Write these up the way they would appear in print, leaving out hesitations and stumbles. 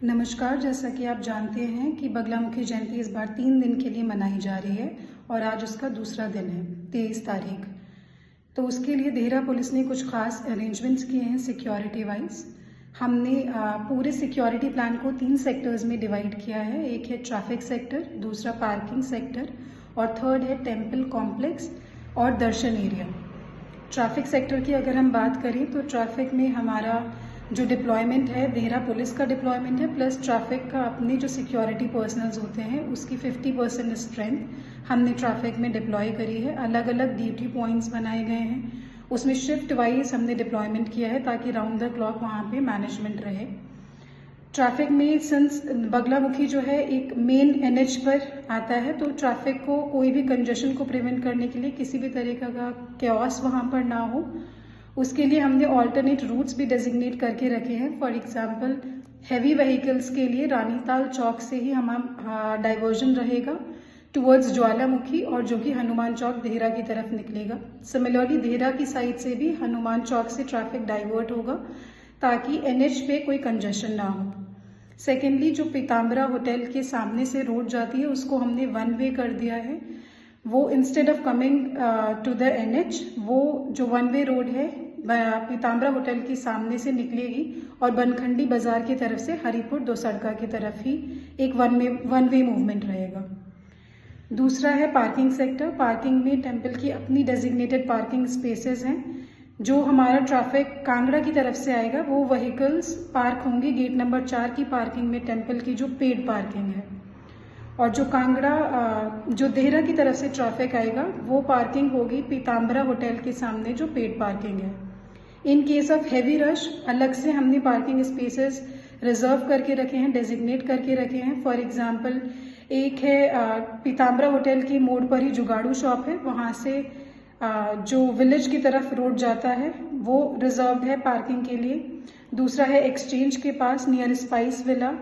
नमस्कार। जैसा कि आप जानते हैं कि बगलामुखी जयंती इस बार 3 दिन के लिए मनाई जा रही है और आज उसका दूसरा दिन है 23 तारीख। तो उसके लिए देहरा पुलिस ने कुछ खास अरेंजमेंट्स किए हैं सिक्योरिटी वाइज। हमने पूरे सिक्योरिटी प्लान को 3 सेक्टर्स में डिवाइड किया है। एक है ट्रैफिक सेक्टर, दूसरा पार्किंग सेक्टर और थर्ड है टेम्पल कॉम्प्लेक्स और दर्शन एरिया। ट्रैफिक सेक्टर की अगर हम बात करें तो ट्रैफिक में हमारा जो डिप्लॉयमेंट है देहरा पुलिस का डिप्लॉयमेंट है, प्लस ट्रैफिक का अपने जो सिक्योरिटी पर्सनल्स होते हैं उसकी 50% स्ट्रेंथ हमने ट्रैफिक में डिप्लॉय करी है। अलग अलग ड्यूटी पॉइंट्स बनाए गए हैं, उसमें शिफ्ट वाइज हमने डिप्लॉयमेंट किया है ताकि राउंड द क्लॉक वहाँ पे मैनेजमेंट रहे। ट्रैफिक में सिंस बगलामुखी जो है एक मेन NH पर आता है, तो ट्रैफिक को कोई भी कंजेशन को प्रिवेंट करने के लिए किसी भी तरीके का कैओस वहाँ पर ना हो, उसके लिए हमने ऑल्टरनेट रूट्स भी डेजिग्नेट करके रखे हैं। फॉर एग्जांपल हैवी व्हीकल्स के लिए रानीताल चौक से ही हमारा डाइवर्जन रहेगा टुवर्ड्स ज्वालामुखी और जो कि हनुमान चौक देहरा की तरफ निकलेगा। सिमिलरली देहरा की साइड से भी हनुमान चौक से ट्रैफिक डाइवर्ट होगा ताकि NH पे कोई कंजेशन ना हो। सेकेंडली जो पीताम्बरा होटल के सामने से रोड जाती है उसको हमने 1 वे कर दिया है। वो instead of coming to the NH, वो जो 1 वे रोड है पीताम्बरा होटल के सामने से निकलेगी और बनखंडी बाजार की तरफ से हरिपुर दो सड़का की तरफ ही एक वन वे मूवमेंट रहेगा। दूसरा है पार्किंग सेक्टर। पार्किंग में टेम्पल की अपनी डेजिग्नेटेड पार्किंग स्पेसेस हैं। जो हमारा ट्रैफिक कांगड़ा की तरफ से आएगा वो व्हीकल्स पार्क होंगे गेट नंबर 4 की पार्किंग में, टेम्पल की जो पेड पार्किंग है। और जो कांगड़ा जो देहरा की तरफ से ट्रैफिक आएगा वो पार्किंग होगी पीताम्बरा होटल के सामने जो पेड पार्किंग है। In case of heavy rush अलग से हमने पार्किंग स्पेसेस रिजर्व करके रखे हैं, डेजिग्नेट करके रखे हैं। फॉर एग्जांपल एक है पीताम्बरा होटल की मोड़ पर ही जुगाड़ू शॉप है, वहाँ से जो विलेज की तरफ रोड जाता है वो रिजर्व है पार्किंग के लिए। दूसरा है एक्सचेंज के पास नियर स्पाइस विला,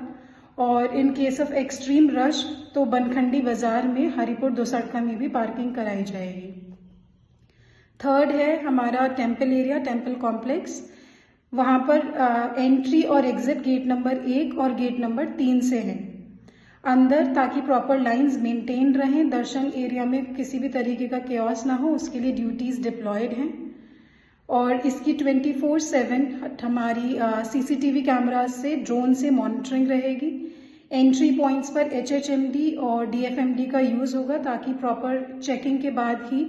और in case of extreme rush तो बनखंडी बाजार में हरिपुर दो सड़का में भी पार्किंग कराई जाएगी। थर्ड है हमारा टेम्पल एरिया, टेम्पल कॉम्प्लेक्स। वहाँ पर एंट्री और एग्जिट गेट नंबर 1 और गेट नंबर 3 से है अंदर, ताकि प्रॉपर लाइंस मेंटेन रहें, दर्शन एरिया में किसी भी तरीके का केओस ना हो, उसके लिए ड्यूटीज डिप्लॉयड हैं। और इसकी 24/7 हमारी CCTV कैमरास से ड्रोन से मॉनिटरिंग रहेगी। एंट्री पॉइंट्स पर HHMD और DFMD का यूज़ होगा ताकि प्रॉपर चेकिंग के बाद ही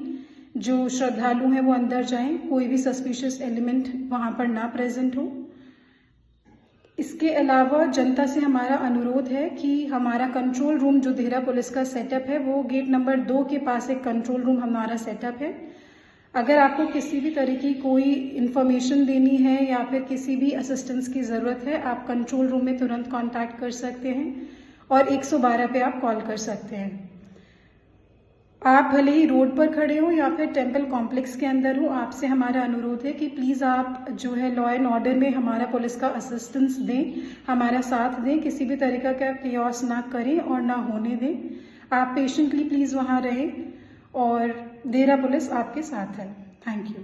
जो श्रद्धालु हैं वो अंदर जाएं, कोई भी सस्पिशियस एलिमेंट वहाँ पर ना प्रेजेंट हो। इसके अलावा जनता से हमारा अनुरोध है कि हमारा कंट्रोल रूम जो देहरा पुलिस का सेटअप है वो गेट नंबर 2 के पास एक कंट्रोल रूम हमारा सेटअप है। अगर आपको किसी भी तरह की कोई इन्फॉर्मेशन देनी है या फिर किसी भी असिस्टेंस की ज़रूरत है, आप कंट्रोल रूम में तुरंत कांटेक्ट कर सकते हैं और 112 पे आप कॉल कर सकते हैं। आप भले ही रोड पर खड़े हो या फिर टेम्पल कॉम्प्लेक्स के अंदर हो, आपसे हमारा अनुरोध है कि प्लीज़ आप जो है लॉ एंड ऑर्डर में हमारा पुलिस का असिस्टेंस दें, हमारा साथ दें, किसी भी तरीका का केओस ना करें और ना होने दें। आप पेशेंटली प्लीज़ वहाँ रहें और देहरा पुलिस आपके साथ है। Thank you.